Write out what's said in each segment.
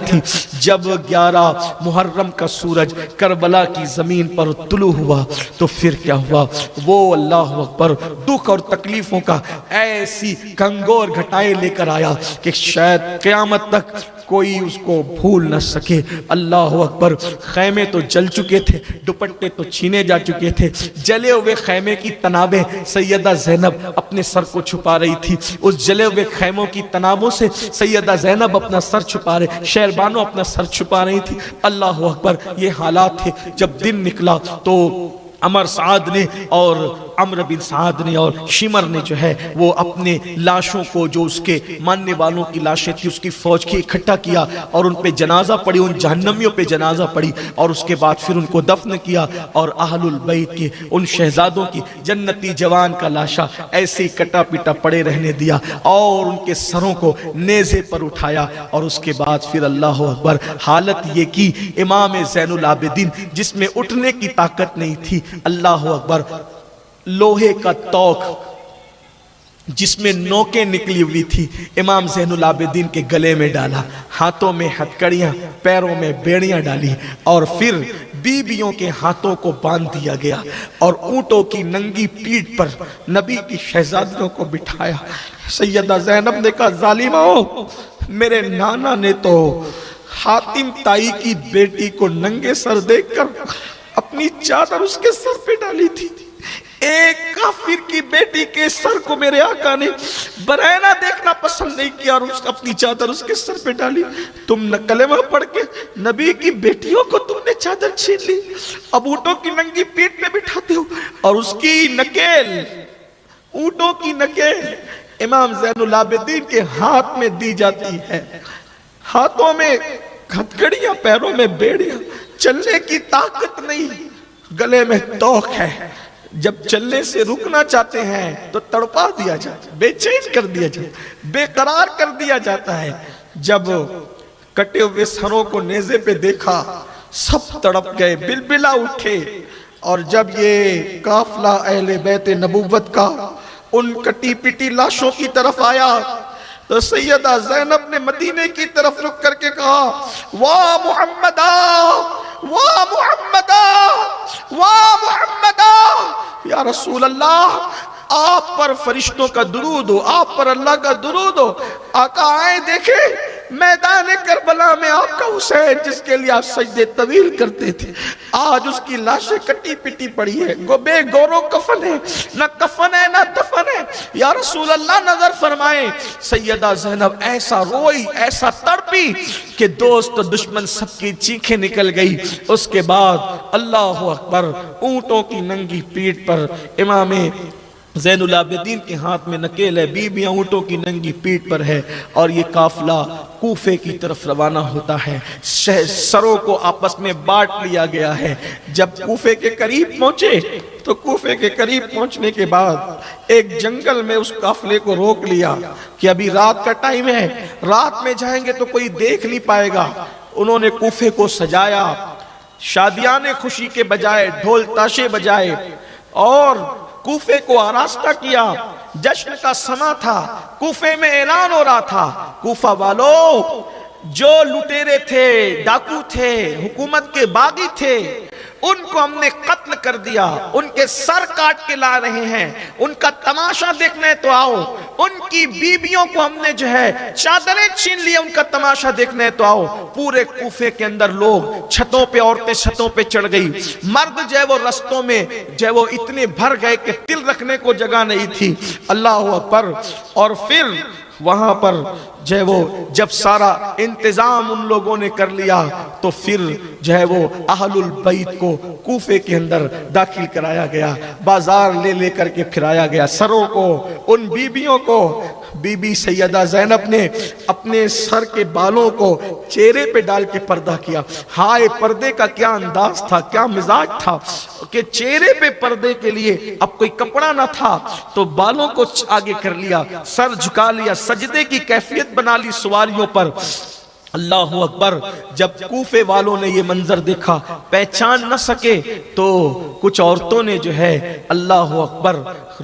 تھی. جب 11 محرم کا سورج کربلا کی زمین پر طلوع ہوا تو پھر کیا ہوا؟ وہ اللہ اکبر دکھ اور تکلیفوں کا ایسی گھنگور گھٹائے لے کر آیا کہ شاید قیامت تک کوئی اس کو بھول نہ سکے. اللہ اکبر. خیمے تو جل چکے تھے, دوپٹے تو چھینے جا چکے تھے. جلے ہوئے خیمے کی تنابیں سیدہ زینب اپنے سر کو چھپا رہی تھی. اس جلے ہوئے خیموں کی تنابوں سے سیدہ زینب اپنا سر چھپا رہے, شہربانو اپنا سر چھپا رہی تھی. اللہ اکبر. یہ حالات تھے. جب دن نکلا تو عمر سعد نے اور عمرو بن سعد نے اور شمر نے جو ہے وہ اپنے لاشوں کو, جو اس کے ماننے والوں کی لاشیں تھی, اس کی فوج کی اکٹھا کیا اور ان پہ جنازہ پڑھی, ان جہنمیوں پہ جنازہ پڑھی, اور اس کے بعد پھر ان کو دفن کیا. اور اہل البیت کے ان شہزادوں کی جنتی جوان کا لاشا ایسے ہی کٹا پیٹا پڑے رہنے دیا اور ان کے سروں کو نیزے پر اٹھایا. اور اس کے بعد پھر اللہ اکبر حالت یہ کی امام زین العابدین جس میں اٹھنے کی طاقت نہیں تھی, اللہ اکبر, لوہے کا توق جس میں نوکیں نکلی ہوئی تھی امام زین العابدین کے گلے میں ڈالا, ہاتھوں میں ہتھکڑیاں, پیروں میں بیڑیاں ڈالی, اور پھر بیویوں کے ہاتھوں کو باندھ دیا گیا اور اونٹوں کی ننگی پیٹھ پر نبی کی شہزادیوں کو بٹھایا. سیدہ زینب نے کہا, ظالموں, میرے نانا نے تو حاتم تائی کی بیٹی کو ننگے سر دیکھ کر اپنی چادر اس کے سر پہ ڈالی تھی. ایک کافر کی بیٹی کے سر کو میرے آقا نے برہنہ دیکھنا پسند نہیں کیا اور اپنی چادر اس کے سر پہ ڈالی. تم نہ کلمہ پڑھ کے نبی کی بیٹیوں کو تم نے چادر چھین لی, اب اونٹوں کی ننگی پیٹھ پہ بٹھاتے ہو, اور اس کی نکیل, اونٹوں کی نکیل امام زین العابدین کے ہاتھ میں دی جاتی ہے. ہاتھوں میں ہتھکڑیاں, پیروں میں بیڑیاں, چلنے کی طاقت نہیں, گلے میں توق ہے. جب چلنے سے رکنا چاہتے ہیں تو تڑپا دیا جاتا ہے, بے چین کر دیا جاتا ہے, بے قرار کر دیا جاتا ہے. جب کٹے ہوئے سروں کو نیزے پہ دیکھا سب تڑپ گئے, بلبلا اٹھے. اور جب یہ قافلہ اہل بیت نبوت کا ان کٹی پٹی لاشوں کی طرف آیا تو سیدہ زینب نے مدینے کی طرف رک کر کے کہا, واہ محمدہ, واہ محمدہ, واہ محمدہ, یا رسول اللہ, آپ پر فرشتوں کا درود ہو, آپ پر اللہ کا درود ہو. آقا آئے دیکھیں میدان کربلا میں آپ کا حسین جس کے لیے آپ سجدے طویل کرتے تھے, آج اس کی لاشیں کٹی پٹی پڑی ہے, بے گورو کفن ہے, نہ کفن ہے نہ دفن ہے. یا رسول اللہ نظر فرمائیں. سیدہ زینب ایسا روئی, ایسا تڑپی کہ دوست و دشمن سب کی چیخیں نکل گئی. اس کے بعد اللہ اکبر, اونٹوں کی ننگی پیٹھ پر امام زین العابدین کے ہاتھ میں نکیل ہے, بیویاں اونٹوں کی ننگی پیٹھ پر ہے, اور یہ قافلہ کوفے کی طرف روانہ ہوتا ہے. سروں کو آپس میں بانٹ لیا گیا ہے. جب کوفے کے قریب پہنچے تو کوفے کے قریب پہنچنے کے بعد ایک جنگل میں اس قافلے کو روک لیا کہ ابھی رات کا ٹائم ہے, رات میں جائیں گے تو کوئی دیکھ نہیں پائے گا. انہوں نے کوفے کو سجایا, شادیاں خوشی کے بجائے ڈھول تاشے بجائے, اور کوفے کو آراستہ کیا. جشن کا سما تھا, کوفے میں اعلان ہو رہا تھا, کوفہ والو, جو لٹیرے تھے, ڈاکو تھے, حکومت کے باغی تھے, ان کو ہم نے قتل کر دیا, ان کے سر کاٹ کے لا رہے ہیں, ان کا تماشا دیکھنے تو آؤ. ان کی بیویوں کو ہم نے جو ہے چادریں چھین لی, ان کا تماشا دیکھنے تو آؤ. پورے کوفے کے اندر لوگ چھتوں پہ, عورتیں چھتوں پہ چڑھ گئی, مرد جو ہے وہ رستوں میں جو ہے وہ اتنے بھر گئے کہ تل رکھنے کو جگہ نہیں تھی. اللہ اکبر. اور پھر وہاں پر جو ہے وہ جب سارا انتظام ان لوگوں نے کر لیا تو پھر جو ہے وہ اہل البیت کو کوفے کے اندر داخل کرایا گیا, بازار لے لے کر کے پھرایا گیا. سروں کو, ان بیبیوں کو, بی بی سیدہ زینب نے اپنے سر کے بالوں کو چہرے پہ ڈال کے پردہ کیا. ہائے پردے کا کیا انداز تھا, کیا مزاج تھا کہ چہرے پہ پردے کے لیے اب کوئی کپڑا نہ تھا تو بالوں کو آگے کر لیا, سر جھکا لیا, سجدے کی کیفیت بنا لی سواریوں پر. اللہ اکبر. جب کوفے والوں نے یہ منظر دیکھا پہچان نہ سکے تو کچھ عورتوں نے جو ہے اللہ اکبر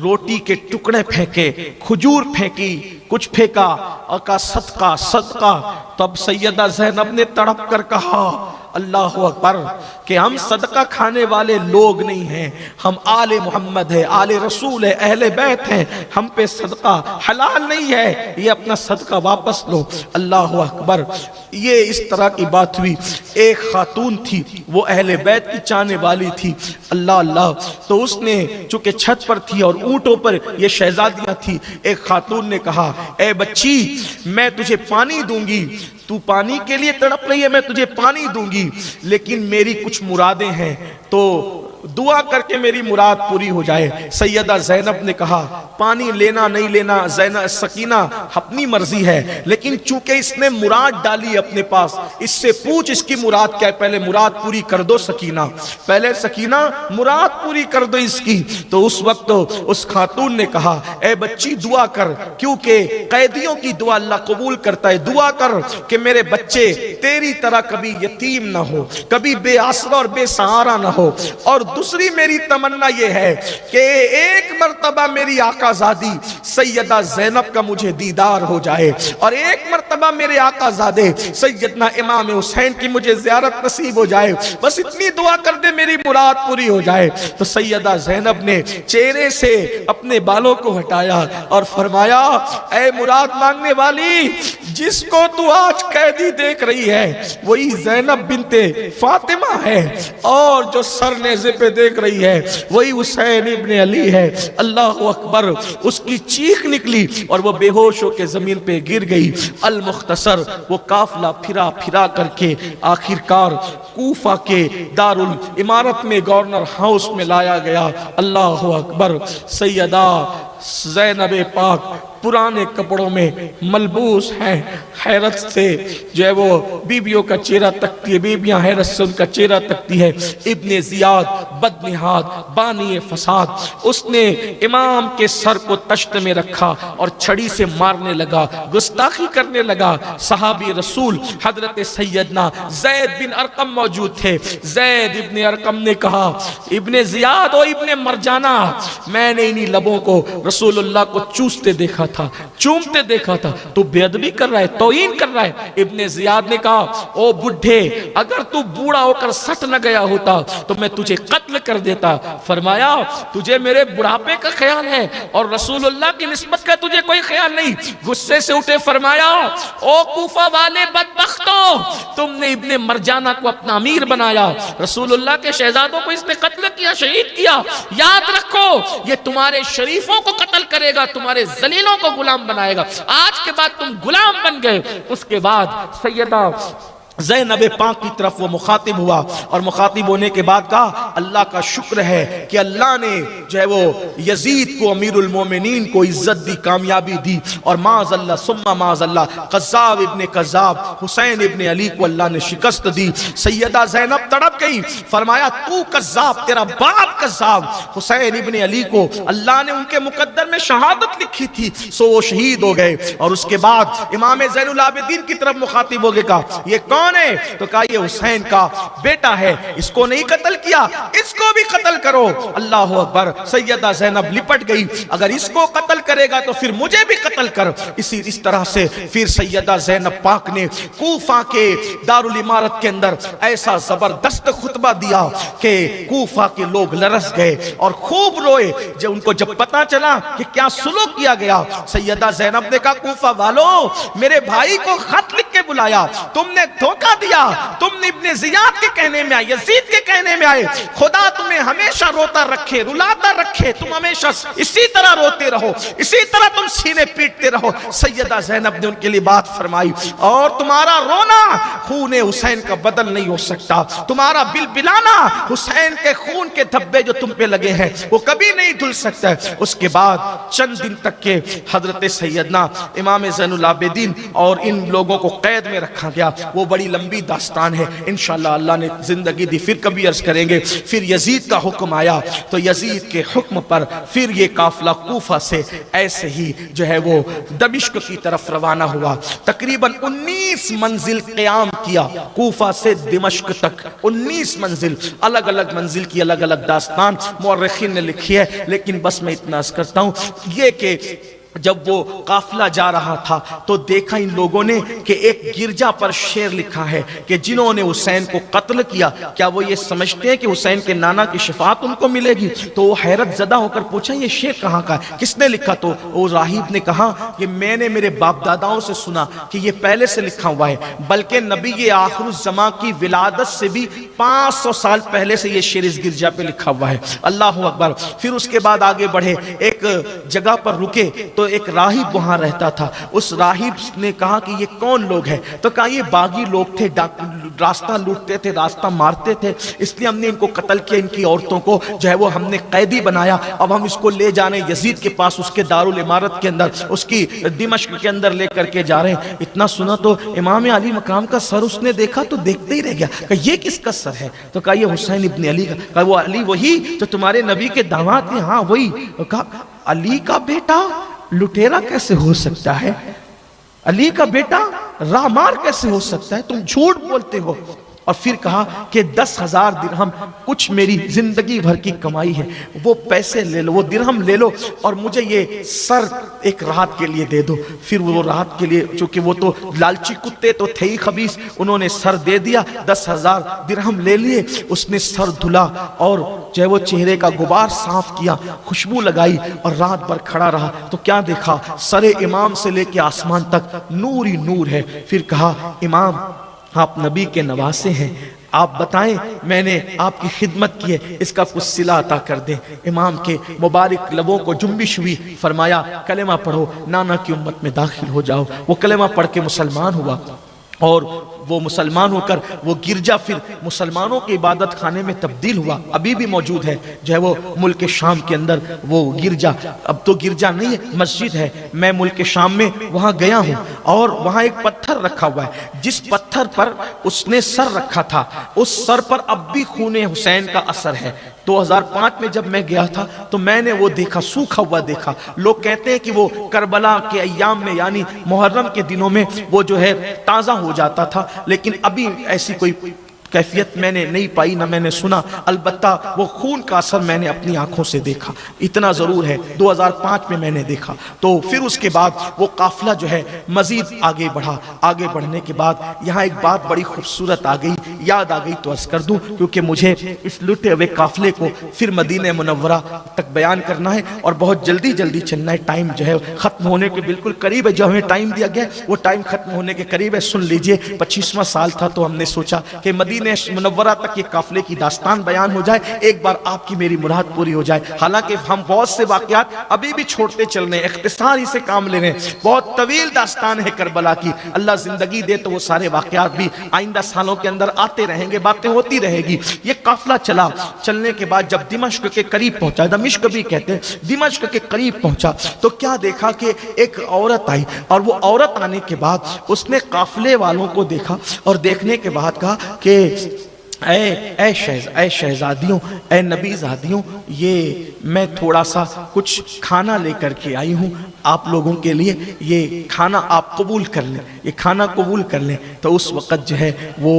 روٹی کے ٹکڑے پھینکے, کھجور پھینکی, کچھ پھینکا اور کہا صدقہ صدقہ. تب سیدہ زینب نے تڑپ کر کہا اللہ اکبر کہ ہم صدقہ کھانے والے لوگ نہیں ہیں, ہم آل محمد ہے, آل رسول ہے, اہل بیت ہیں, ہم پہ صدقہ حلال نہیں ہے, یہ اپنا صدقہ واپس لو. اللہ اکبر. یہ اس طرح کی بات ہوئی. ایک خاتون تھی وہ اہل بیت کی چاہنے والی تھی. اللہ اللہ. تو اس نے چونکہ چھت پر تھی اور اونٹوں پر یہ شہزادیاں تھی, ایک خاتون نے کہا اے بچی میں تجھے پانی دوں گی, تو پانی کے لیے تڑپ رہی ہے, میں تجھے پانی دوں گی, لیکن میری کچھ مرادیں ہیں تو دعا کر کے میری مراد پوری ہو جائے. سیدہ زینب نے کہا پانی لینا نہیں لینا زینب سکینہ اپنی مرضی ہے, لیکن چونکہ اس نے مراد ڈالی اپنے پاس, اس سے پوچھ اس کی مراد کیا ہے, پہلے مراد پوری کر دو سکینہ, پہلے سکینہ مراد پوری کر دو اس کی. تو اس وقت اس خاتون نے کہا اے بچی دعا کر, کیونکہ قیدیوں کی دعا اللہ قبول کرتا ہے, دعا کر کہ میرے بچے تیری طرح کبھی یتیم نہ ہو, کبھی بے آسرا اور بے سہارا نہ ہو. اور دوسری میری تمنا یہ ہے کہ ایک مرتبہ میری آقا زادی سیدہ زینب کا مجھے دیدار ہو جائے, اور ایک مرتبہ میرے آقا زادے سیدنا امام حسین کی مجھے زیارت نصیب ہو جائے, بس اتنی دعا کر دے میری مراد پوری ہو جائے. تو سیدہ زینب نے چہرے سے اپنے بالوں کو ہٹایا اور فرمایا اے مراد مانگنے والی, جس کو تو آج قیدی دیکھ رہی ہے وہی زینب بنت فاطمہ ہے, اور جو سر نیزے پہ دیکھ رہی ہے وہی حسین ابن علی ہے. اللہ اکبر. اس کی چیخ نکلی اور وہ بے ہوش ہو کے زمین پہ گر گئی. المختصر وہ قافلہ پھرا پھرا کر کے آخرکار کوفہ کے دارالامارت میں گورنر ہاؤس میں لایا گیا. اللہ اکبر. سیدہ زینب پاک پرانے کپڑوں میں ملبوس ہیں, حیرت سے جو ہے وہ بیبیوں کا چہرہ تکتی ہے, بیبیاں حیرت سے ان کا چہرہ تکتی ہے. ابن زیاد بدنہاد بانی فساد, اس نے امام کے سر کو تشت میں رکھا اور چھڑی سے مارنے لگا, گستاخی کرنے لگا. صحابی رسول حضرت سیدنا زید بن ارقم موجود تھے. زید ابن ارقم نے کہا ابن زیاد و ابن مرجانہ, میں نے انہی لبوں کو رسول اللہ کو چوستے دیکھا تھا, چومتے دیکھا تھا, تو بے ادبی کر رہا ہے, توہین کر رہا ہے. ابن زیاد نے کہا او بڈھے, اگر تو بوڑھا ہو کر سٹ نہ گیا ہوتا تو میں تجھے قتل کر دیتا. فرمایا تجھے میرے بڑھاپے کا خیال ہے اور رسول اللہ کی نسبت کا تجھے کوئی خیال نہیں. غصے سے اٹھے, فرمایا او کوفہ والے بدبختوں, تم نے ابن مرجانہ کو اپنا امیر بنایا, رسول اللہ کے شہزادوں کو اس نے قتل کیا, شہید کیا. یاد رکھو یہ تمہارے شریفوں کو قتل کرے گا, تمہارے ذلیلوں کو غلام بنائے گا. آج کے بعد تم غلام بن گئے. اس کے بعد سیدہ زینب پاک کی طرف وہ مخاطب ہوا, اور مخاطب ہونے کے بعد کہا اللہ کا شکر ہے کہ اللہ نے جو ہے وہ یزید کو امیر المومنین کو عزت دی, کامیابی دی, اور معاذ اللہ ثم معاذ اللہ قذاب ابن قذاب حسین ابن علی کو اللہ نے شکست دی. سیدہ زینب تڑپ گئی, فرمایا تو قذاب, تیرا باپ قذاب. حسین ابن علی کو اللہ نے ان کے مقدر میں شہادت لکھی تھی, سو وہ شہید ہو گئے. اور اس کے بعد امام زین العابدین کی طرف مخاطب ہو گئے, کہا یہ کون ہے؟ تو کہا یہ حسین کا بیٹا ہے, اس کو نہیں قتل کیا, اس کو بھی قتل کرو. اللہ اکبر. سیدہ زینب لپٹ گئی, اگر اس کو قتل کرے گا تو پھر مجھے بھی قتل کر. اس طرح سے پھر سیدہ زینب پاک نے کوفہ کے دارالامارت کے اندر ایسا زبردست خطبہ دیا کہ کوفہ کے لوگ لرز گئے اور خوب روئے. جب پتہ چلا کہ کیا سلوک کیا گیا, سیدہ زینب نے کہا کوفہ والو, میرے بھائی کو خط لکھ کے بلایا, تم نے دھوکہ دیا, تم نے ابن زیاد کے کہنے میں آئے, یزید کے کہنے میں آئے. خدا تمہیں ہمیشہ روتا رکھے, رلاتا رکھے, تم ہمیشہ اسی طرح روتے رہو, اسی طرح تم سینے پیٹتے رہو. سیدہ زینب نے ان کے لیے بات فرمائی, اور تمہارا رونا خون حسین کا بدل نہیں ہو سکتا, تمہارا بلبلانا حسین کے خون کے دھبے جو تم پہ لگے ہیں وہ کبھی نہیں دھل سکتا ہے. اس کے بعد چند دن تک کے حضرت سیدنا امام زین العابدین اور ان لوگوں کو قید میں رکھا گیا. وہ بڑی لمبی داستان ہے, انشاءاللہ اللہ نے زندگی دی پھر کبھی عرض کریں گے. پھر یزید کا حکم آیا, تو یزید کے حکم پر پھر یہ قافلہ کوفہ سے ایسے ہی جو ہے وہ دمشق کی طرف روانہ ہوا. تقریباً 19 منزل قیام کیا کوفہ سے دمشق تک 19 منزل، الگ الگ منزل کی الگ الگ داستان مورخین نے لکھی ہے، لیکن بس میں اتنا عرض کرتا ہوں یہ کہ جب وہ قافلہ جا رہا تھا تو دیکھا ان لوگوں نے کہ ایک گرجا پر شعر لکھا ہے کہ جنہوں نے حسین کو قتل کیا کیا وہ یہ سمجھتے ہیں کہ حسین کے نانا کی شفاعت ان کو ملے گی؟ تو وہ حیرت زدہ ہو کر پوچھا یہ شعر کہاں کا ہے، کس نے لکھا؟ تو وہ راہب نے کہا کہ میں نے میرے باپ داداؤں سے سنا کہ یہ پہلے سے لکھا ہوا ہے، بلکہ نبی آخر الزمان کی ولادت سے بھی 500 سال پہلے سے یہ شعر اس گرجا پہ لکھا ہوا ہے۔ اللہ اکبر۔ پھر اس کے بعد آگے بڑھے، ایک جگہ پر رکے تو ایک راہب وہاں رہتا تھا، اس راہب نے کہا کہ یہ کون لوگ ہیں؟ تو کہا یہ باغی لوگ تھے، راستہ لوٹتے تھے، راستہ مارتے تھے، اس لیے ہم نے ان کو قتل کیا، ان کی عورتوں کو جو ہے وہ ہم نے قیدی بنایا، اب ہم اس کو لے جانے یزید کے پاس، اس کے دارالامارت کے اندر، اس کی دمشق کے اندر لے کر کے جا رہے ہیں۔ اتنا سنا تو امام علی مقام کا سر اس نے دیکھا تو دیکھتے ہی رہ گیا، کہ یہ کس کا سر ہے؟ تو کہا یہ حسین ابن علی کا۔ کہا وہ علی وہی جو تمہارے نبی کے داماد ہیں؟ ہاں وہی۔ کہا علی کا بیٹا لٹیرا کیسے ہو سکتا ہے؟ علی کا بیٹا رامار کیسے ہو سکتا ہے؟ تم جھوٹ بولتے ہو۔ اور پھر کہا کہ 10,000 درہم کچھ میری زندگی بھر کی کمائی ہے، وہ پیسے لے لو، وہ درہم لے لو اور مجھے یہ سر ایک رات کے لیے دے دو۔ پھر وہ رات کے لیے، چونکہ وہ تو لالچی کتے تو تھے ہی خبیث، انہوں نے سر دے دیا، 10,000 درہم لے لیے، اس نے سر دھلا اور جو ہے وہ چہرے کا غبار صاف کیا، خوشبو لگائی اور رات بھر کھڑا رہا تو کیا دیکھا؟ سر امام سے لے کے آسمان تک نور ہی نور ہے۔ پھر کہا امام آپ نبی کے نواسے ہیں، آپ بتائیں میں نے آپ کی خدمت کی ہے، اس کا کچھ صلہ عطا کر دیں۔ امام کے مبارک لبوں کو جنبش ہوئی، فرمایا کلمہ پڑھو، نانا کی امت میں داخل ہو جاؤ۔ وہ کلمہ پڑھ کے مسلمان ہوا اور وہ مسلمان ہو کر وہ گرجا پھر مسلمانوں کے عبادت خانے میں تبدیل ہوا، ابھی بھی موجود ہے جو ہے وہ ملک شام کے اندر وہ گرجا، اب تو گرجا نہیں ہے مسجد ہے۔ میں ملک شام میں وہاں گیا ہوں اور وہاں ایک پتھر رکھا ہوا ہے، جس پتھر پر اس نے سر رکھا تھا اس سر پر اب بھی خون حسین کا اثر ہے۔ 2005 میں جب میں گیا تھا تو میں نے وہ دیکھا، سوکھا ہوا دیکھا۔ لوگ کہتے ہیں کہ وہ کربلا کے ایام میں یعنی محرم کے دنوں میں وہ جو ہے تازہ ہو جاتا تھا، لیکن ابھی ایسی کوئی کیفیت میں نے نہیں پائی، نہ میں نے سنا، البتہ وہ خون کا اثر میں نے اپنی آنکھوں سے دیکھا، اتنا ضرور ہے 2005 میں نے دیکھا۔ تو پھر اس کے بعد وہ قافلہ جو ہے مزید آگے بڑھا، آگے بڑھنے کے بعد یہاں ایک بات بڑی خوبصورت آ گئی، یاد آ گئی تو عرض کر دوں، کیونکہ مجھے اس لٹے ہوئے قافلے کو پھر مدینہ منورہ تک بیان کرنا ہے اور بہت جلدی جلدی چلنا ہے، ٹائم جو ہے ختم ہونے کے بالکل قریب ہے، جو ہمیں ٹائم دیا گیا وہ ٹائم ختم ہونے کے قریب ہے۔ سن لیجئے 25واں سال تھا تو ہم نے سوچا کہ مدینہ منورہ تک یہ قافلے کی داستان بیان ہو جائے، ایک بار آپ کی میری مراد پوری ہو جائے۔ حالانکہ ہم بہت سے واقعات ابھی بھی چھوڑتے چل رہے ہیں، اختصار ہی سے کام لے رہے ہیں، بہت طویل داستان ہے کربلا کی، اللہ زندگی دے تو وہ سارے واقعات بھی آئندہ سالوں کے اندر آتے رہیں گے، باتیں ہوتی رہے گی۔ یہ قافلہ چلا، چلنے کے بعد جب دمشق کے قریب پہنچا، دمشق بھی کہتے ہیں، دمشق کے قریب پہنچا تو کیا دیکھا کہ ایک عورت آئی، اور وہ عورت آنے کے بعد اس نے قافلے والوں کو دیکھا اور دیکھنے کے بعد کہا کہ اے شہزادیوں، اے نبی زادیوں، یہ میں تھوڑا سا کچھ کھانا لے کر کے آئی ہوں آپ لوگوں کے لیے، یہ کھانا آپ قبول کر لیں، یہ کھانا قبول کر لیں۔ تو اس وقت جو ہے وہ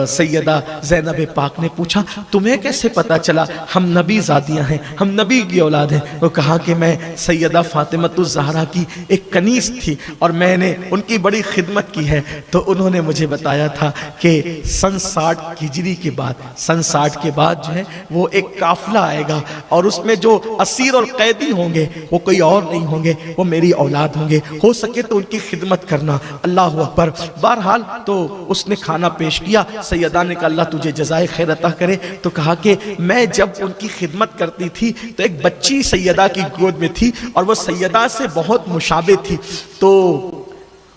سیدہ زینب پاک نے پوچھا تمہیں کیسے پتا چلا ہم نبی زادیاں ہیں، ہم نبی کی اولاد ہیں؟ وہ کہا کہ میں سیدہ فاطمۃ الزہرا کی ایک کنیز تھی اور میں نے ان کی بڑی خدمت کی ہے، تو انہوں نے مجھے بتایا تھا کہ سن 60 ہجری کے بعد، سن 60 کے بعد جو ہے وہ ایک قافلہ آئے گا اور اس میں جو اسیر اور قیدی ہوں گے وہ کوئی اور نہیں ہوں گے، وہ میری اولاد ہوں گے، ہو سکے تو ان کی خدمت کرنا۔ اللہ اکبر۔ بہرحال تو اس نے کھانا پیش کیا، سیدہ نے کہا اللہ تجھے جزائے خیر عطا کرے، تو کہا کہ میں جب ان کی خدمت کرتی تھی تو ایک بچی سیدہ کی گود میں تھی اور وہ سیدہ سے بہت مشابہ تھی، تو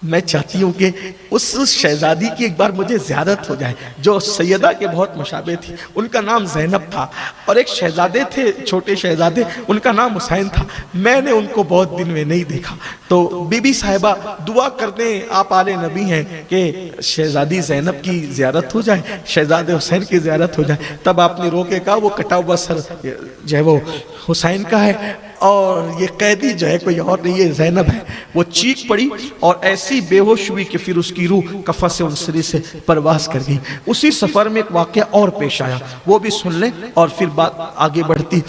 میں چاہتی ہوں کہ اس شہزادی کی ایک بار مجھے زیارت ہو جائے جو سیدہ کے بہت مشابہ تھی۔ ان کا نام زینب تھا اور ایک شہزادے تھے، چھوٹے شہزادے، ان کا نام حسین تھا، میں نے ان کو بہت دن میں نہیں دیکھا۔ تو بی بی صاحبہ دعا کر دیں، آپ آل نبی ہیں، کہ شہزادی زینب کی زیارت ہو جائے، شہزادے حسین کی زیارت ہو جائے۔ تب آپ نے رو کے کہا وہ کٹا ہوا سر جو ہے وہ حسین کا ہے، اور یہ قیدی جو ہے کوئی اور نہیں، یہ زینب ہے، وہ چیخ پڑی اور ایسی بے ہوش ہوئی کہ پھر اس کی روح کفس انصری سے پرواز کر گئی۔ اسی سفر میں ایک واقعہ اور پیش آیا، وہ بھی سن لیں اور پھر بات آگے بڑھتی۔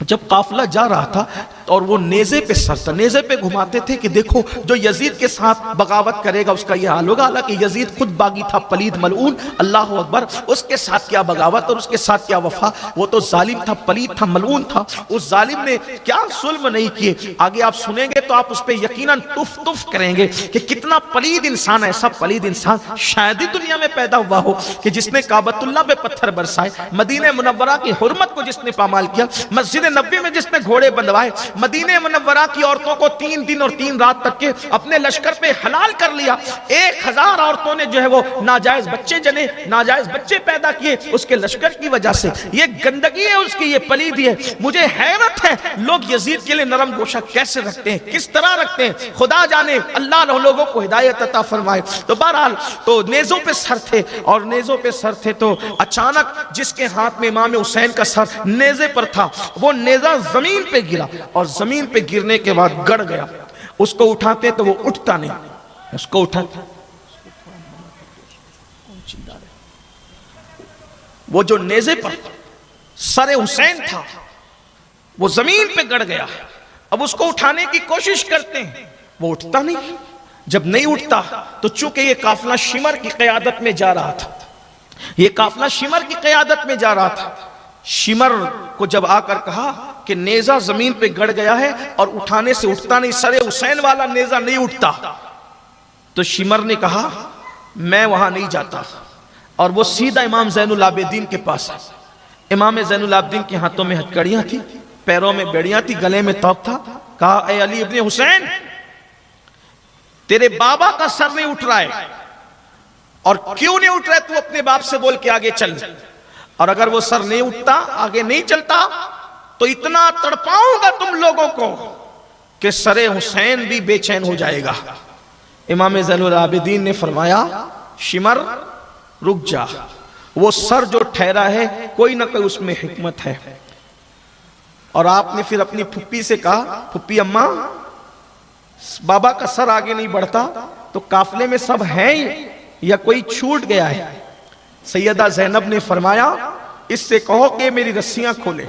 جب قافلہ جا رہا تھا اور وہ نیزے پہ سر تھا، نیزے پہ گھماتے تھے کہ دیکھو جو یزید کے ساتھ بغاوت کرے گا اس کا یہ حال ہوگا، حالانکہ یزید خود باغی تھا، پلید ملعون، اللہ اکبر، اس کے ساتھ کیا بغاوت اور اس کے ساتھ کیا وفا، وہ تو ظالم تھا، پلید تھا، ملعون تھا، اس ظالم نے کیا ظلم نہیں کیے۔ آگے آپ سنیں گے تو آپ اس پہ یقیناً تف تف کریں گے کہ کتنا پلید انسان، ایسا پلید انسان شاید ہی دنیا میں پیدا ہوا ہو کہ جس نے کعبۃ اللہ پہ پتھر برسائے، مدینہ منورہ کی حرمت کو جس نے پامال کیا، مسجد نبوی میں جس نے گھوڑے بندھوائے، مدینہ منورہ کی عورتوں کو 3 دن اور 3 رات تک کے اپنے لشکر پہ حلال کر لیا، 1000 عورتوں نے جو ہے وہ ناجائز بچے جنے، ناجائز بچے پیدا کیے اس کے لشکر کی وجہ سے۔ یہ گندگی ہے اس کی، یہ پلیدی ہے۔ مجھے حیرت ہے لوگ یزید کے لیے نرم گوشہ کیسے رکھتے ہیں، کس طرح رکھتے ہیں، خدا جانے، اللہ لوگوں کو ہدایت عطا فرمائے۔ تو بہرحال تو نیزوں پہ سر تھے، اور نیزوں پہ سر تھے تو اچانک جس کے ہاتھ میں امام حسین کا سر نیزے پر تھا، وہ نیزہ زمین پہ گرا، اور زمین پہ گرنے کے بعد گڑ گیا۔ اس کو اٹھاتے تو وہ اٹھتا نہیں، اس کو اٹھاتے وہ جو نیزے پر سر حسین تھا وہ زمین پہ گڑ گیا۔ اب اس کو اٹھانے کی کوشش کرتے ہیں، وہ اٹھتا نہیں۔ جب نہیں اٹھتا تو چونکہ یہ قافلہ شمر کی قیادت میں جا رہا تھا، یہ قافلہ شمر کی قیادت میں جا رہا تھا، شمر کو جب آ کر کہا کہ نیزہ زمین پہ گڑ گیا ہے اور اٹھانے سے اٹھتا نہیں، سر حسین والا نیزہ نہیں اٹھتا، تو شمر نے کہا میں وہاں نہیں جاتا، اور وہ سیدھا امام زین العابدین کے پاس ہے۔ امام زین العابدین کے ہاتھوں میں ہتھکڑیاں تھی، پیروں میں بیڑیاں تھی، گلے میں توق تھا۔ کہا اے علی ابن حسین، تیرے بابا کا سر نہیں اٹھ رہا ہے، اور کیوں نہیں اٹھ رہا ہے تو اپنے باپ سے بول کے آگے چل، اور اگر وہ سر نہیں اٹھتا، آگے نہیں چلتا تو اتنا تڑپاؤں گا تم لوگوں کو کہ سر حسین بھی بے چین ہو جائے گا۔ امام زین العابدین نے فرمایا شمر رک جا، وہ سر جو ٹھہرا ہے کوئی نہ کوئی اس میں حکمت ہے۔ اور آپ نے پھر اپنی پھپھی سے کہا پھپھی اماں، بابا کا سر آگے نہیں بڑھتا تو قافلے میں سب ہیں یا کوئی چھوٹ گیا ہے؟ سیدہ زینب نے فرمایا اس سے کہو کہ میری رسیاں کھولے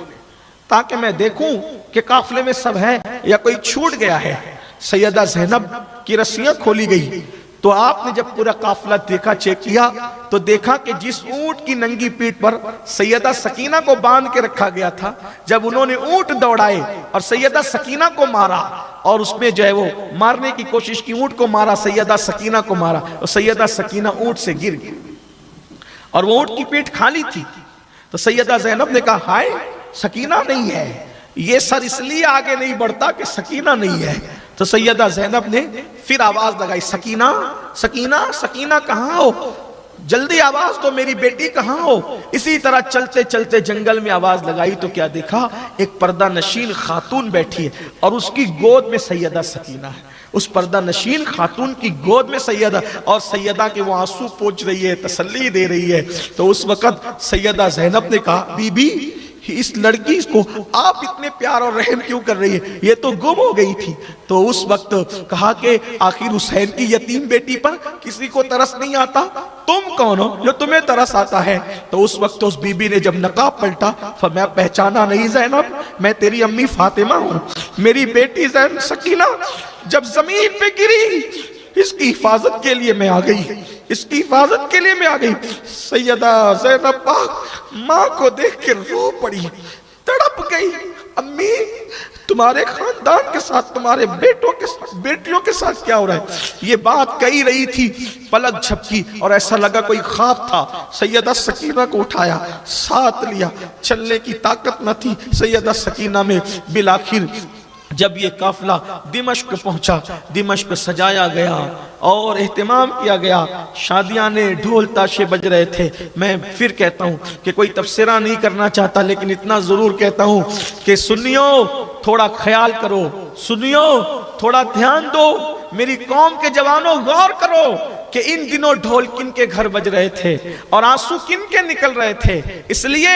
تاکہ میں دیکھوں کہ قافلے میں سب ہے یا کوئی چھوٹ گیا ہے۔ سیدہ زینب کی رسیاں کھولی گئی تو آپ نے جب پورا قافلہ دیکھا، چیک کیا تو دیکھا کہ جس اونٹ کی ننگی پیٹھ پر سیدہ سکینہ کو باندھ کے رکھا گیا تھا، جب انہوں نے اونٹ دوڑائے اور سیدہ سکینہ کو مارا، اور اس میں جو ہے وہ مارنے کی کوشش کی، اونٹ کو مارا، سیدہ سکینہ کو مارا، اور سیدہ سکینہ اونٹ سے گر گئی، اور وہ اونٹ کی پیٹھ خالی تھی۔ تو سیدہ زینب نے کہا ہائے سکینہ نہیں ہے، یہ سر اس لیے آگے نہیں بڑھتا کہ سکینہ نہیں ہے۔ تو سیدہ زینب نے پھر آواز لگائی سکینہ سکینہ سکینہ کہاں ہو، جلدی آواز تو میری بیٹی کہاں ہو۔ اسی طرح چلتے چلتے جنگل میں آواز لگائی تو کیا دیکھا، ایک پردہ نشین خاتون بیٹھی ہے اور اس کی گود میں سیدہ سکینہ ہے، اس پردہ نشین خاتون کی گود میں سیدہ، اور سیدہ کے وہ آنسو پوچھ رہی ہے، تسلی دے رہی ہے۔ تو اس وقت سیدہ زینب نے کہا بی بی اس لڑکی کو آپ اتنے پیار اور رحم کیوں کر رہی ہے، یہ تو گم ہو گئی تھی۔ تو اس وقت کہا کہ آخر حسین کی یتیم بیٹی پر کسی کو ترس نہیں آتا، تم کون ہو جو تمہیں ترس آتا ہے؟ تو اس وقت اس بی بی نے جب نقاب پلٹا فرمایا پہچانا نہیں زینب، میں تیری امی فاطمہ ہوں، میری بیٹی زین سکینہ جب زمین پہ گری اس کی حفاظت کے لیے میں آ گئی، اس کی حفاظت کے لیے میں آ گئی۔ سیدہ زینب پاک ماں کو دیکھ کے رو پڑی، تڑپ گئی، امی تمہارے خاندان کے ساتھ، تمہارے بیٹوں کے ساتھ، بیٹیوں کے ساتھ کیا ہو رہا ہے؟ یہ بات کہی رہی تھی، پلک جھپکی اور ایسا لگا کوئی خواب تھا۔ سیدہ سکینہ کو اٹھایا، ساتھ لیا، چلنے کی طاقت نہ تھی سیدہ سکینہ میں۔ بالآخر جب یہ قافلہ دمشق پہنچا، دمشق سجایا گیا اور اہتمام کیا گیا، شادیاں نے، ڈھول تاشے بج رہے تھے۔ میں پھر کہتا ہوں کہ کوئی تبصرہ نہیں کرنا چاہتا، لیکن اتنا ضرور کہتا ہوں کہ سنیو تھوڑا خیال کرو، سنیو تھوڑا دھیان دو، میری قوم کے جوانوں غور کرو کہ ان دنوں ڈھول کن کے گھر بج رہے تھے اور آنسو کن کے نکل رہے تھے، اس لیے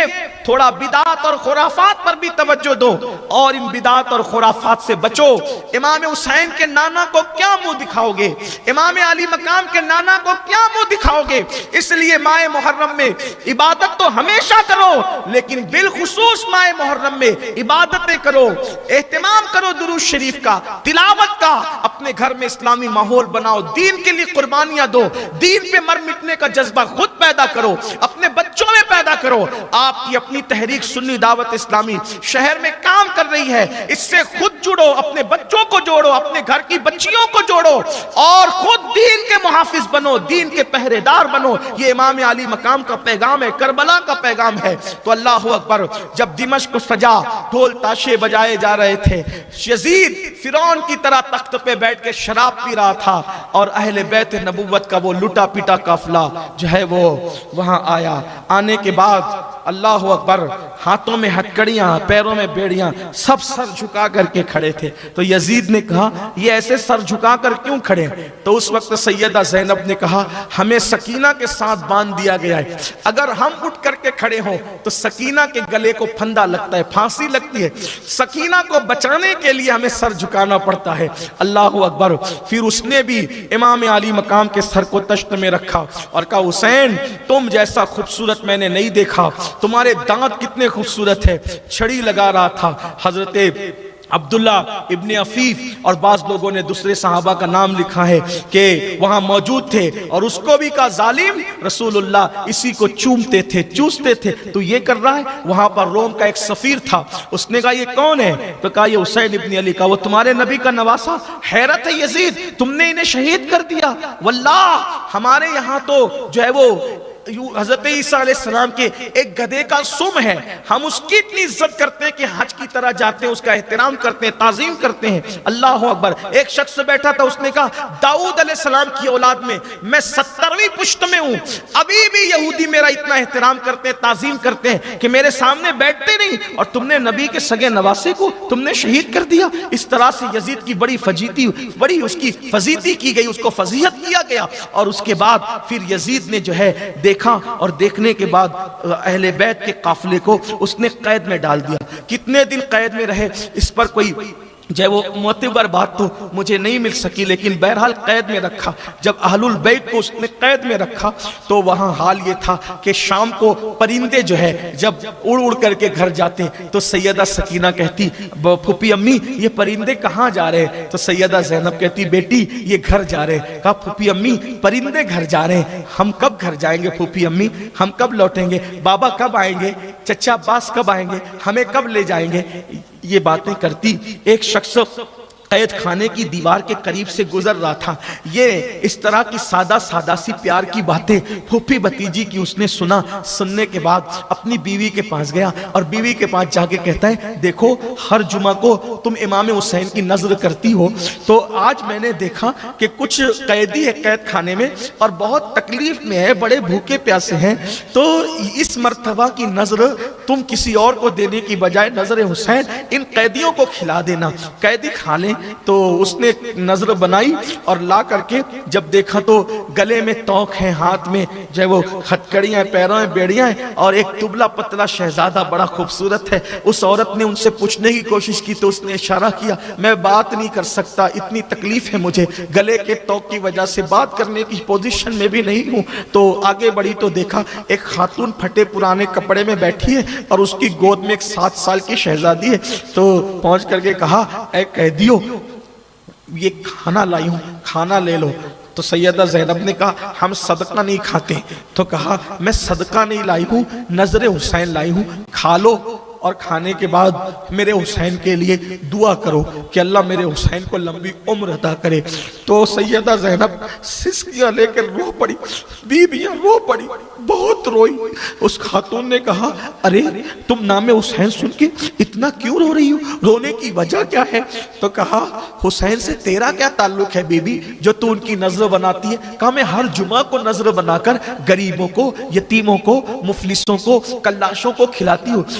تھوڑا بدعات اور خرافات پر بھی توجہ دو اور ان بدعات اور خرافات سے بچو۔ امام حسین کے نانا کو کیا منہ دکھاؤ گے، امام علی مقام کے نانا کو کیا منہ دکھاؤ گے؟ اس لیے ماہ محرم میں عبادت تو ہمیشہ کرو، لیکن بالخصوص ماہ محرم میں عبادتیں کرو، اہتمام کرو درود شریف کا، تلاوت کا، اپنے گھر میں اسلامی ماحول بناؤ، دین کے لیے قربانیاں دو، دین پہ مر مٹنے کا جذبہ خود پیدا کرو، اپنے بچوں میں پیدا کرو۔ آپ کی اپنی تحریک سنی دعوت اسلامی شہر میں کام کر رہی ہے، اس سے خود جڑو، اپنے بچوں کو جوڑو، اپنے گھر کی بچیوں کو جوڑو اور خود دین کے محافظ بنو، دین کے پہرے دار بنو۔ یہ امام علی مقام کا پیغام ہے، کربلا کا پیغام ہے۔ تو اللہ اکبر، جب دمشق کو سجا، ڈھول تاشے بجائے جا رہے تھے، یزید فرعون کی طرح تخت پہ بیٹھ کے شراب پی رہا تھا اور اہل بیت نبوت کا وہ لٹا پیٹا قافلہ جو ہے وہ وہاں آیا۔ آنے کے بعد اللہ اکبر، ہاتھوں میں ہتکڑیاں، پیروں میں بیڑیاں، سب سر جھکا کر کے کھڑے تھے۔ تو یزید نے کہا یہ ایسے سر جھکا کر کیوں کھڑے؟ تو اس وقت سیدہ زینب نے کہا ہمیں سکینہ کے ساتھ باندھ دیا گیا ہے، اگر ہم اٹھ کر کے کھڑے ہوں تو سکینہ کے گلے کو پھندا لگتا ہے، پھانسی لگتی ہے، سکینہ کو بچانے کے لیے ہمیں سر جھکانا پڑتا ہے۔ اللہ اکبر۔ پھر اس نے بھی امام علی مقام کے سر کو تشت میں رکھا اور کہا حسین تم جیسا خوبصورت میں نے نہیں دیکھا، تمہارے دانت کتنے خوبصورت ہے۔ چھڑی لگا رہا تھا حضرت عبداللہ ابن عفیف، اور بعض لوگوں نے دوسرے صحابہ کا نام لکھا ہے کہ وہاں موجود تھے، اور اس کو بھی کہا ظالم، رسول اللہ اسی کو چومتے تھے، چوستے تھے، تو یہ کر رہا ہے۔ وہاں پر روم کا ایک سفیر تھا، اس نے کہا یہ کون ہے؟ تو کہا یہ حسین ابن علی کا، وہ تمہارے نبی کا نواسہ۔ حیرت ہے یزید، تم نے انہیں شہید کر دیا؟ واللہ ہمارے یہاں تو جو ہے وہ حضرت عیسیٰ علیہ السلام کے ایک گدھے کا سم ہے، ہم اس کی اتنی عزت کرتے ہیں کہ حج کی طرح جاتے ہیں، اس کا احترام کرتے ہیں، تعظیم کرتے ہیں۔ اللہ اکبر۔ ایک شخص بیٹھا تھا، اس نے کہا داؤد علیہ السلام کی اولاد میں 70ویں پشت میں ہوں، ابھی بھی یہودی میرا اتنا احترام کرتے ہیں، تعظیم کرتے ہیں کہ میرے سامنے بیٹھتے نہیں، اور تم نے نبی کے سگے نواسے کو تم نے شہید کر دیا۔ اس طرح سے یزید کی بڑی اس کی فضیتی کی گئی، اس کو فضیحت کیا گیا۔ اور اس کے بعد پھر یزید نے جو ہے دیکھا، اور دیکھنے کے بعد اہل بیت کے قافلے کو اس نے قید میں ڈال دیا۔ کتنے دن قید میں رہے اس پر کوئی جو ہے وہ معتبر بات تو مجھے نہیں مل سکی، لیکن بہرحال قید میں رکھا۔ جب اہل البیت کو اس نے قید میں رکھا تو وہاں حال یہ تھا کہ شام کو پرندے جو ہے جب اڑ اڑ کر کے گھر جاتے تو سیدہ سکینہ کہتی پھوپھی امی یہ پرندے کہاں جا رہے ہیں؟ تو سیدہ زینب کہتی بیٹی یہ گھر جا رہے ہیں۔ کہا پھوپھی امی پرندے گھر جا رہے ہیں، ہم کب گھر جائیں گے پھوپھی امی؟ ہم کب لوٹیں گے؟ بابا کب آئیں گے؟ چچا عباس کب آئیں گے؟ ہمیں کب لے جائیں گے؟ یہ باتیں کرتی ایک شخص قید خانے کی دیوار کے قریب سے گزر رہا تھا۔ یہ اس طرح کی سادہ سی پیار کی باتیں پھوپھی بھتیجی کی اس نے سنا۔ سننے کے بعد اپنی بیوی کے پاس گیا اور بیوی کے پاس جا کے کہتا ہے دیکھو ہر جمعہ کو تم امام حسین کی نظر کرتی ہو، تو آج میں نے دیکھا کہ کچھ قیدی ہے قید خانے میں اور بہت تکلیف میں ہے، بڑے بھوکے پیاسے ہیں، تو اس مرتبہ کی نظر تم کسی اور کو دینے کی بجائے نظر حسین ان قیدیوں کو کھلا دینا، قیدی کھا لیں۔ تو اس نے نظر بنائی اور لا کر کے جب دیکھا تو گلے میں توق ہے، ہاتھ میں جو ہے وہ ہتکڑیاں، پیروں میں بیڑیاں ہیں، اور ایک دبلا پتلا شہزادہ بڑا خوبصورت ہے۔ اس عورت نے ان سے پوچھنے کی کوشش کی تو اس نے اشارہ کیا میں بات نہیں کر سکتا، اتنی تکلیف ہے مجھے، گلے کے توق کی وجہ سے بات کرنے کی پوزیشن میں بھی نہیں ہوں۔ تو آگے بڑھی تو دیکھا ایک خاتون پھٹے پرانے کپڑے میں بیٹھی ہے اور اس کی گود میں ایک 7 سال کی شہزادی ہے۔ تو پہنچ کر کے کہا اے قیدیو یہ کھانا لائی ہوں، کھانا لے لو۔ تو سیدہ زینب نے کہا ہم صدقہ نہیں کھاتے۔ تو کہا میں صدقہ نہیں لائی ہوں، نظر حسین لائی ہوں، کھا لو، اور کھانے کے بعد میرے حسین کے لیے دعا کرو کہ اللہ میرے حسین کو لمبی عمر عطا کرے۔ تو سیدہ زینب سسکیاں لے کر رو پڑی، بیویاں رو پڑی، بہت روئی۔ اس خاتون نے کہا ارے تم نام حسین سن کے اتنا کیوں رو رہی ہو، رونے کی وجہ کیا ہے؟ تو کہا حسین سے تیرا کیا تعلق ہے بیوی جو تو ان کی نظر بناتی ہے؟ کہا میں ہر جمعہ کو نظر بنا کر غریبوں کو، یتیموں کو، مفلسوں کو، کلاشوں کو کھلاتی ہوں۔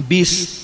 20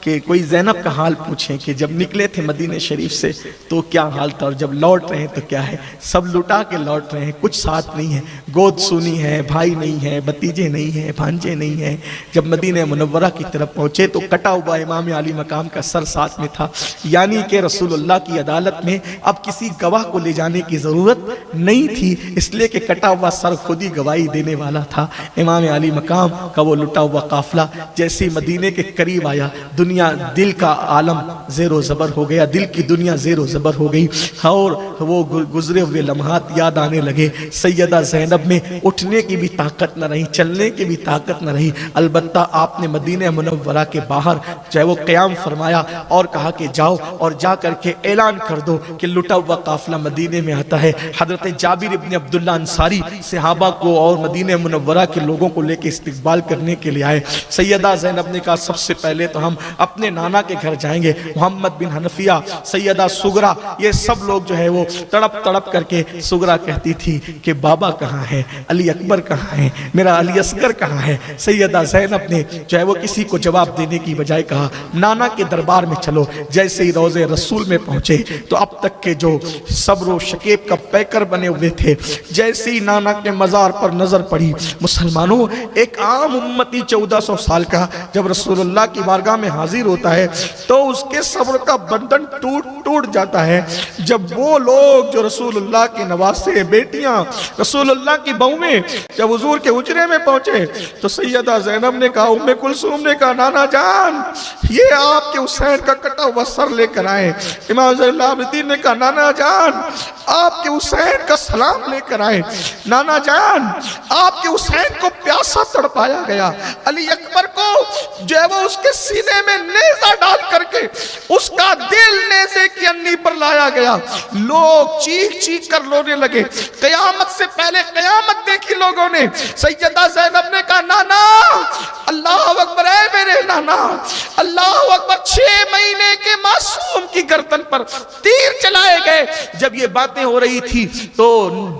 کہ کوئی زینب کا حال پوچھیں کہ جب نکلے تھے مدینہ شریف سے تو کیا حال تھا، اور جب لوٹ رہے ہیں تو کیا ہے. سب لٹا کے لوٹ رہے ہیں، کچھ ساتھ نہیں ہے، گود سونی ہے، بھائی نہیں ہے، بھتیجے نہیں ہیں، بھانجے نہیں ہیں. جب مدینہ منورہ کی طرف پہنچے تو کٹا ہوا امام علی مقام کا سر ساتھ میں تھا، یعنی کہ رسول اللہ کی عدالت میں اب کسی گواہ کو لے جانے کی ضرورت نہیں تھی، اس لیے کہ کٹا ہوا سر خود ہی گواہی دینے والا تھا. امام علی مقام کا وہ لٹا ہوا قافلہ جیسے مدینے کے قریب آیا، دنیا دل کا عالم زیر و زبر ہو گیا، دل کی دنیا زیر و زبر ہو گئی، اور وہ گزرے ہوئے لمحات یاد آنے لگے. سیدہ زینب میں اٹھنے کی بھی طاقت نہ رہی، چلنے کی بھی طاقت نہ رہی. البتہ آپ نے مدینہ منورہ کے باہر چاہے وہ قیام فرمایا اور کہا کہ جاؤ اور جا کر کے اعلان کر دو کہ لٹا ہوا قافلہ مدینے میں آتا ہے. حضرت جابر ابن عبداللہ انصاری صحابہ کو اور مدینہ منورہ کے لوگوں کو لے کے استقبال کرنے کے لیے آئے. سیدہ زینب نے کہا سب سے پہلے تو ہم اپنے نانا کے گھر جائیں گے. محمد بن حنفیہ، سیدہ سغرا، یہ سب لوگ جو ہے وہ تڑپ تڑپ کر کے، سغرا کہتی تھی کہ بابا کہاں ہے، علی اکبر کہاں ہے، میرا علی اصغر کہاں ہے. سیدہ زینب نے جو ہے وہ کسی کو جواب دینے کی بجائے کہا نانا کے دربار میں چلو. جیسے ہی روضے رسول میں پہنچے تو اب تک کے جو صبر و شکیب کا پیکر بنے ہوئے تھے، جیسے ہی نانا کے مزار پر نظر پڑی، مسلمانوں ایک عام امتی 1400 سال کا جب رسول اللہ کی بارگاہ میں حاضر ہوتا ہے تو اس کے صبر کا بندھن ٹوٹ جاتا ہے. جب وہ لوگ جو رسول اللہ کے نواسے، بیٹیاں، رسول اللہ کی بہویں جب حضور کے حجرے میں پہنچے تو سیدہ زینب نے کہا، ام کلثوم نے کہا نانا جان یہ آپ کے حسین کا کٹا ہوا سر لے کر آئے. امام زین العابدین نے کہا نانا جان آپ کے حسین کا سلام لے کر آئے. نانا جان آپ کے حسین کو پیاسا تڑپایا گیا، علی اکبر کو جو ہے وہ اس کے سینے میں نیزہ ڈال کر کے اس کا دل نیزے کی انی پر لایا گیا. لوگ چیخ چیخ کر رونے لگے. قیامت سے پہلے قیامت دیکھی لوگوں نے. سیدہ زینب نے کہا نانا اللہ اکبر، اے میرے نانا اللہ اکبر. 6 مہینے کے معصوم کی گردن پر تیر چلائے گئے. جب یہ باتیں ہو رہی تھی تو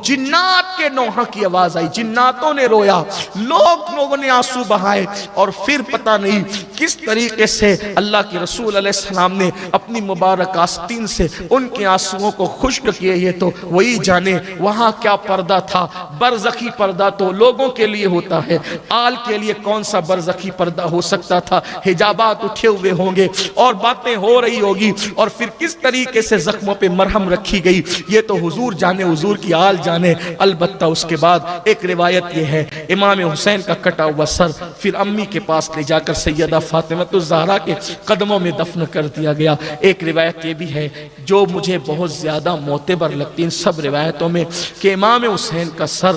جنات کے نوحہ کی آواز آئی، جناتوں نے رویا، لوگوں نے آنسو بہائے. اور پھر پتہ نہیں کس طریقے سے اللہ کے رسول علیہ السلام نے اپنی مبارک آستین سے ان کے آنسوؤں کو خشک کیے. یہ تو وہی جانے وہاں کیا پردہ تھا. برزخی پردہ تو لوگوں کے لیے ہوتا ہے، آل کے لیے کون سا برزخی پردہ ہو سکتا تھا. حجابات اٹھے ہوئے ہوں گے اور باتیں ہو رہی ہوگی، اور پھر کس طریقے سے زخموں پہ مرہم رکھی گئی یہ تو حضور جانے، حضور کی آل جانے. البتہ اس کے بعد ایک روایت یہ ہے امام حسین کا کٹا ہوا سر پھر امی کے پاس لے جا کر سیدہ فاطمہ الزہرا کے قدموں میں دفن کر دیا گیا. ایک روایت یہ بھی ہے جو مجھے بہت زیادہ معتبر لگتی ان سب روایتوں میں کہ امام حسین کا سر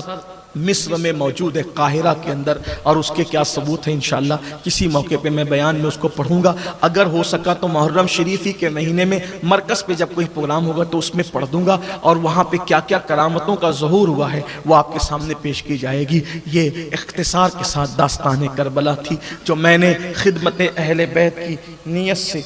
مصر میں موجود ہے، قاہرہ کے اندر، اور اس کے کیا ثبوت ہے انشاءاللہ کسی موقع پہ میں بیان میں اس کو پڑھوں گا. اگر ہو سکا تو محرم شریفی کے مہینے میں مرکز پہ جب کوئی پروگرام ہوگا تو اس میں پڑھ دوں گا، اور وہاں پہ کیا کیا کرامتوں کا ظہور ہوا ہے وہ آپ کے سامنے پیش کی جائے گی. یہ اختصار کے ساتھ داستان کربلا تھی جو میں نے خدمت اہل بیت کی نیت سے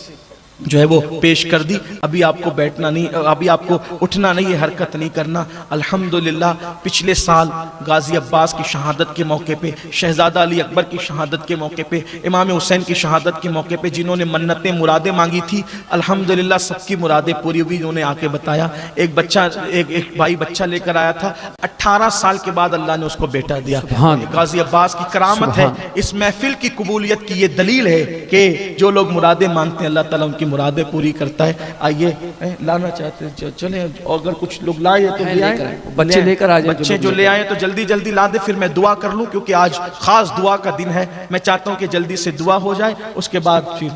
جو ہے وہ پیش کر دی. ابھی آپ کو بیٹھنا نہیں، ابھی آپ کو اٹھنا نہیں، یہ حرکت نہیں کرنا. الحمدللہ پچھلے سال غازی عباس کی شہادت کے موقع پہ، شہزادہ علی اکبر کی شہادت کے موقع پہ، امام حسین کی شہادت کے موقع پہ جنہوں نے منتیں مرادیں مانگی تھی الحمدللہ سب کی مرادیں پوری ہوئی. انہوں نے آ کے بتایا ایک بچہ، ایک بھائی بچہ لے کر آیا تھا، 18 سال کے بعد اللہ نے اس کو بیٹا دیا. غازی عباس کی کرامت ہے. اس محفل کی قبولیت کی یہ دلیل ہے کہ جو لوگ مرادیں مانگتے ہیں اللہ تعالیٰ ان کی مرادیں پوری کرتا ہے. آئیے لانا چاہتے ہیں چلیں، اگر کچھ لوگ لائے تو لے آئیں، بچے لے کر آ جائیں، بچے جو لے آئیں تو جلدی جلدی لا دیں. پھر میں دعا کر لوں کیونکہ آج خاص دعا کا دن ہے. میں چاہتا ہوں کہ جلدی سے دعا ہو جائے، اس کے بعد پھر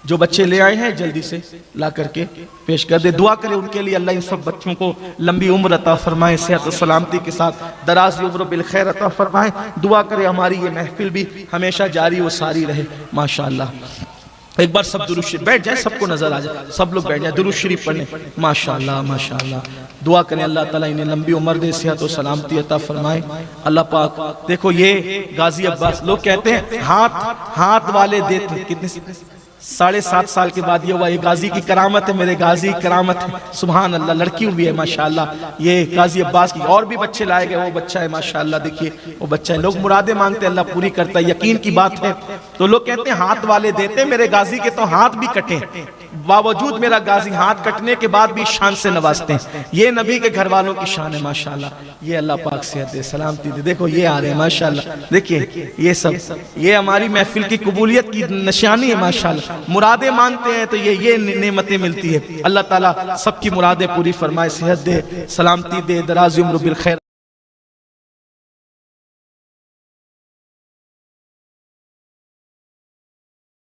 جو بچے لے آئے ہیں جلدی سے لا کر کے پیش کر دے. دعا کرے ان کے لیے اللہ ان سب بچوں کو لمبی عمر عطا فرمائے، صحت و سلامتی کے ساتھ دراز عمر و بالخیر عطا فرمائے. دعا کرے ہماری یہ محفل بھی ہمیشہ جاری و ساری رہے. ماشاءاللہ ایک بار سب درود شریف بیٹھ جائیں، سب کو نظر آ جائے، سب لوگ بیٹھ جائیں، درود شریف پڑھیں. ماشاءاللہ ماشاءاللہ دعا کریں اللہ تعالیٰ انہیں لمبی عمر دے، صحت و سلامتی عطا فرمائے. اللہ پاک دیکھو یہ غازی عباس لوگ کہتے ہیں ہاتھ والے دیتے، کتنے 7.5 سال کے بعد یہ ہوا. یہ غازی کی کرامت ہے, میرے غازی کی کرامت ہے, سبحان اللہ. لڑکی ہوئی ہے ماشاءاللہ. یہ غازی عباس کی اور بھی بچے لائے گئے, وہ بچہ ہے ماشاءاللہ. دیکھیے وہ بچہ ہے. لوگ مرادیں مانگتے ہیں, اللہ پوری کرتا ہے, یقین کی بات ہے. تو لوگ کہتے ہیں ہاتھ والے دیتے, میرے غازی کے تو ہاتھ بھی کٹے, باوجود میرا غازی ہاتھ کٹنے کے بعد بھی شان سے نوازتے ہیں. یہ نبی کے گھر والوں کی شان ہے ماشاءاللہ. یہ اللہ پاک صحت دے, سلامتی دے. دیکھو یہ آ رہے ہیں ماشاءاللہ. دیکھیے یہ سب, یہ ہماری محفل کی قبولیت کی نشانی ہے ماشاءاللہ. مرادیں مانگتے ہیں تو یہ نعمتیں ملتی ہے. اللہ تعالیٰ سب کی مرادیں پوری فرمائے, صحت دے, سلامتی دے, دراز عمر بالخیر.